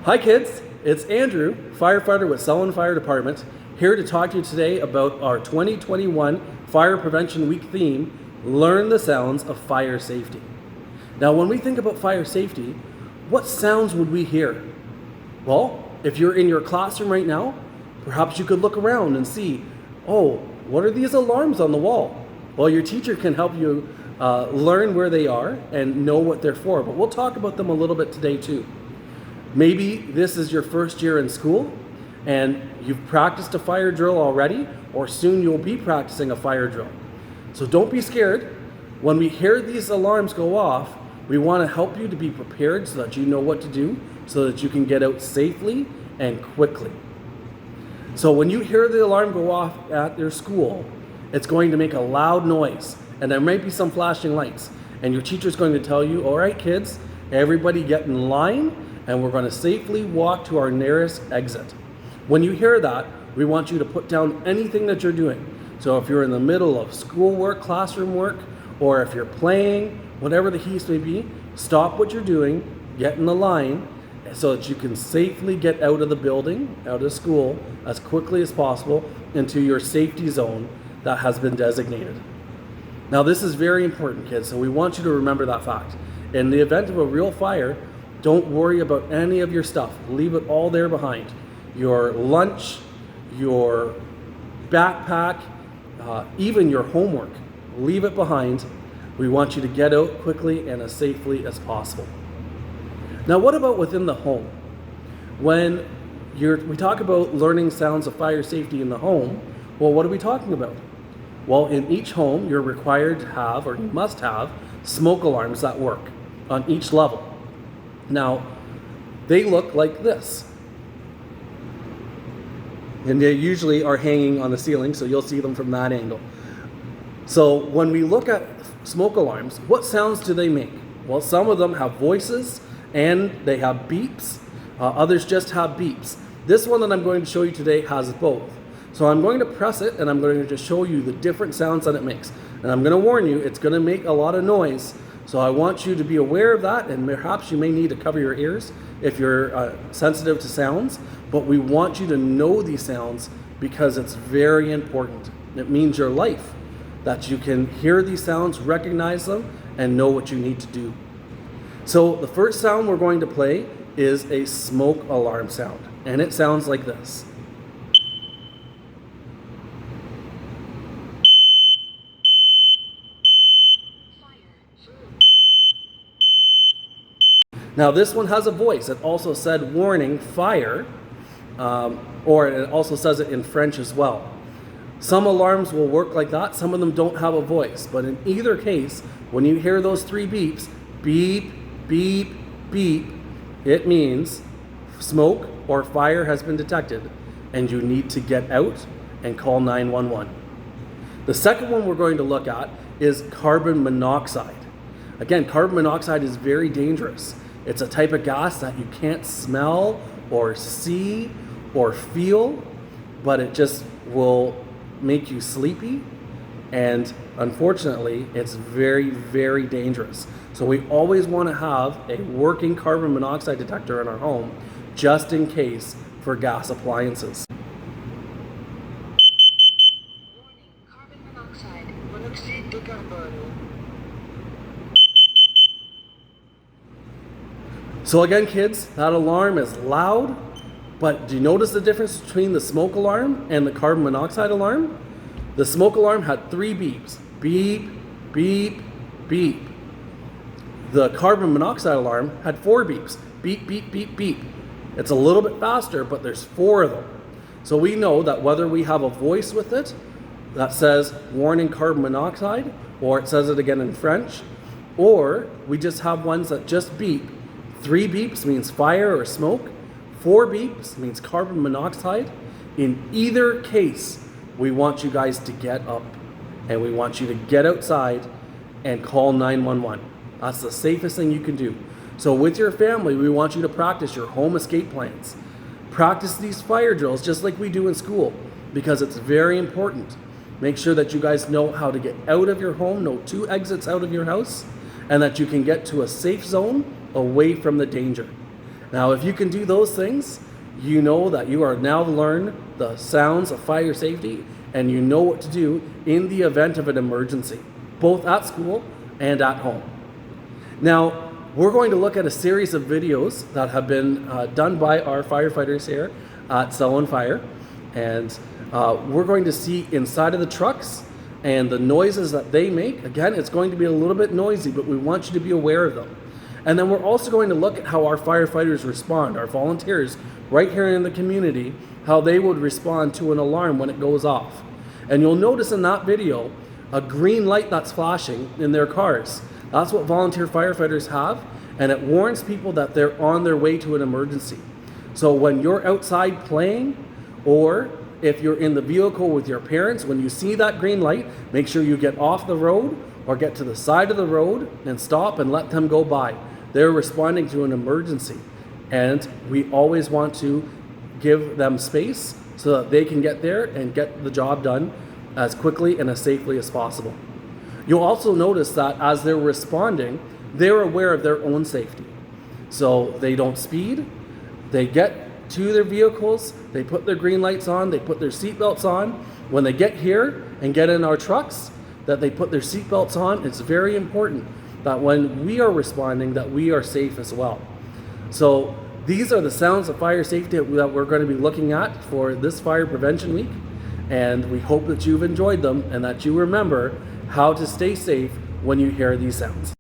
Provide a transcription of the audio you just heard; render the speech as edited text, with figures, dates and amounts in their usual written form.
Hi kids, it's Andrew, firefighter with Selwyn Fire Department, here to talk to you today about our 2021 Fire Prevention Week theme, Learn the Sounds of Fire Safety. Now when we think about fire safety, what sounds would we hear? Well, if you're in your classroom right now, perhaps you could look around and see, oh, what are these alarms on the wall? Well, your teacher can help you learn where they are and know what they're for, but we'll talk about them a little bit today too. Maybe this is your first year in school and you've practiced a fire drill already, or soon you'll be practicing a fire drill. So don't be scared. When we hear these alarms go off, we want to help you to be prepared so that you know what to do, so that you can get out safely and quickly. So when you hear the alarm go off at your school, it's going to make a loud noise, and there might be some flashing lights, and your teacher's going to tell you, all right kids, everybody get in line, and we're going to safely walk to our nearest exit. When you hear that, we want you to put down anything that you're doing. So if you're in the middle of schoolwork, classroom work, or if you're playing, whatever the case may be, stop what you're doing, get in the line, so that you can safely get out of the building, out of school, as quickly as possible into your safety zone that has been designated. Now this is very important, kids, so we want you to remember that fact. In the event of a real fire, don't worry about any of your stuff. Leave it all there behind. Your lunch, your backpack, even your homework. Leave it behind. We want you to get out quickly and as safely as possible. Now what about within the home? When we talk about learning sounds of fire safety in the home, well, what are we talking about? Well, in each home, you're required to have, or you must have, smoke alarms that work on each level. Now, they look like this. And they usually are hanging on the ceiling, so you'll see them from that angle. So when we look at smoke alarms, what sounds do they make? Well, some of them have voices and they have beeps. Others just have beeps. This one that I'm going to show you today has both. So I'm going to press it and I'm going to just show you the different sounds that it makes. And I'm going to warn you, it's going to make a lot of noise. So I want you to be aware of that, and perhaps you may need to cover your ears if you're sensitive to sounds, but we want you to know these sounds because it's very important. It means your life, that you can hear these sounds, recognize them, and know what you need to do. So the first sound we're going to play is a smoke alarm sound, and it sounds like this. Now this one has a voice. It also said warning, fire, or it also says it in French as well. Some alarms will work like that, some of them don't have a voice, but in either case, when you hear those three beeps, beep, beep, beep, it means smoke or fire has been detected and you need to get out and call 911. The second one we're going to look at is carbon monoxide. Again, carbon monoxide is very dangerous. It's a type of gas that you can't smell or see or feel, but it just will make you sleepy, and unfortunately, it's very, very dangerous. So we always want to have a working carbon monoxide detector in our home, just in case for gas appliances. Warning, carbon monoxide, monoxide de carbone. So again, kids, that alarm is loud, but do you notice the difference between the smoke alarm and the carbon monoxide alarm? The smoke alarm had three beeps. Beep, beep, beep. The carbon monoxide alarm had four beeps. Beep, beep, beep, beep. It's a little bit faster, but there's four of them. So we know that whether we have a voice with it that says warning carbon monoxide, or it says it again in French, or we just have ones that just beep. 3 beeps means fire or smoke. 4 beeps means carbon monoxide. In either case, we want you guys to get up and we want you to get outside and call 911. That's the safest thing you can do. So with your family, we want you to practice your home escape plans. Practice these fire drills just like we do in school because it's very important. Make sure that you guys know how to get out of your home, know 2 exits out of your house, and that you can get to a safe zone away from the danger. Now, if you can do those things, you know that you are now learned the sounds of fire safety, and you know what to do in the event of an emergency, both at school and at home. Now, we're going to look at a series of videos that have been done by our firefighters here at Selwyn Fire, and we're going to see inside of the trucks and the noises that they make. Again, it's going to be a little bit noisy, but we want you to be aware of them. And then we're also going to look at how our firefighters respond, our volunteers right here in the community, how they would respond to an alarm when it goes off. And you'll notice in that video a green light that's flashing in their cars. That's what volunteer firefighters have, and it warns people that they're on their way to an emergency. So when you're outside playing, or if you're in the vehicle with your parents, when you see that green light, make sure you get off the road or get to the side of the road and stop and let them go by. They're responding to an emergency, and we always want to give them space so that they can get there and get the job done as quickly and as safely as possible. You'll also notice that as they're responding, they're aware of their own safety. So they don't speed, they get to their vehicles, they put their green lights on, they put their seatbelts on. When they get here and get in our trucks, that they put their seatbelts on. It's very important that when we are responding, that we are safe as well. So these are the sounds of fire safety that we're going to be looking at for this Fire Prevention Week, and we hope that you've enjoyed them and that you remember how to stay safe when you hear these sounds.